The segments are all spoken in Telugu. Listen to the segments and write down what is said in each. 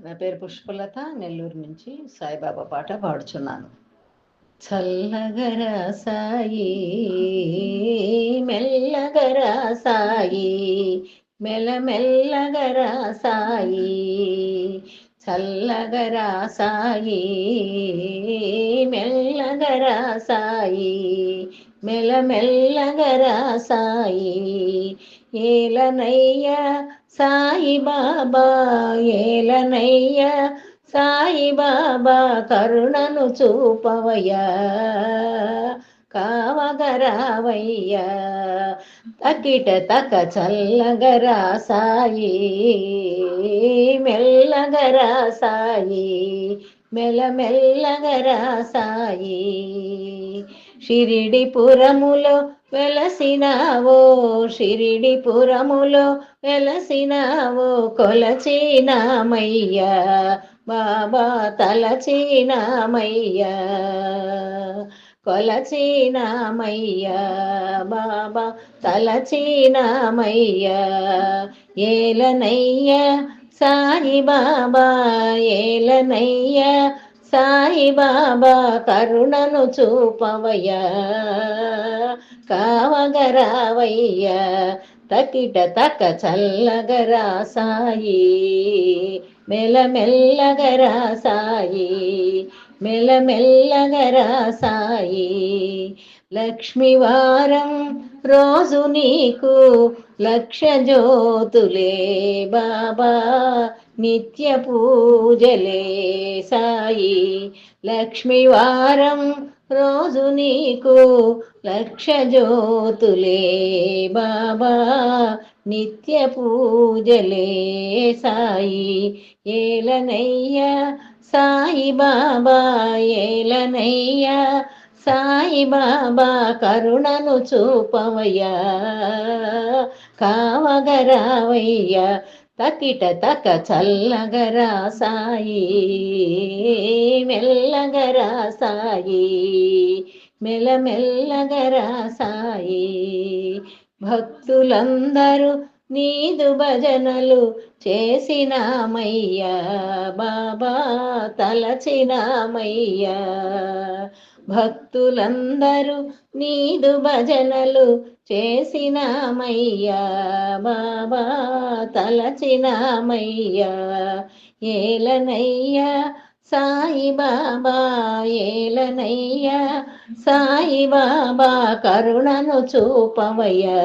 నా పేరు పుష్పలత, నెల్లూరు నుంచి సాయిబాబా పాట పాడుచున్నాను. చల్లగరా సాయి మెల్లగరా సాయి, మెల్లమెల్లగరా సాయి, చల్లగరా సాయి మెల్లగరా సాయి, మెల్లమెల్లగరా సాయి, ఏలనయ్య సాయి బాబా, ఏలనయ్య సాయి బాబా, కరుణను చూపవయ్యా, కావగరావయ్యా, తకిట తక చల్లగరా సాయి, మెల్లగరా సాయి, మెల్లమెల్లగరా సాయి, షిరిడిపురములో వెలసినావో, షిరిడిపురములో వెలసినావో, కొలచినామయ్యా బాబా, తలచినామయ్యా, కొలచినామయ్యా బాబా, తలచినామయ్యా, ఏలనయ్య సాయి బాబా, ఏలనయ్య సాయి బాబా, కరుణను చూపవయ్యా, కావగరావయ్యా, తకిట తక చల్లగరా సాయి, మెల్లమెల్లగరా సాయి, మెల్లమెల్లగరా సాయి, లక్ష్మీవారం రోజు నీకు లక్ష జ్యోతులే బాబా, నిత్య పూజలే సాయి, లక్ష్మీవారం రోజు నీకు లక్ష జ్యోతులే బాబా, నిత్య పూజలే సాయి, ఏలనయ్య సాయి బాబా, ఏలనయ్య సాయి బాబా, కరుణను చూపవయ్యా, కావగరావయ్యా, తకిట తక చల్లగరా సాయి, మెల్లగరా సాయి, మెల్లమెల్లగరా సాయి, భక్తులందరూ నీదు భజనలు చేసినామయ్యా బాబా, తలచినామయ్యా, భక్తులందరూ నీదు భజనలు చేసినామయ్యా బాబా, తలచినామయ్యా, ఏలనయ్య సాయి బాబా, ఏలనయ్య సాయి బాబా, కరుణను చూపవయ్యా,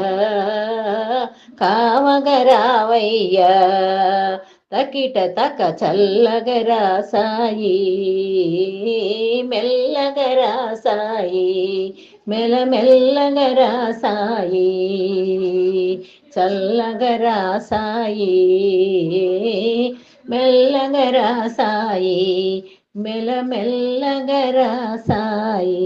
కావగరావయ్యా, తకిట తక చల్లగరా సాయి, మెల్లగరా సాయి, మెల్లమెల్లగరా సాయి, చల్లగరా సాయి, మెల్లగరా సాయి, మెల్లమెల్లగరా సాయి.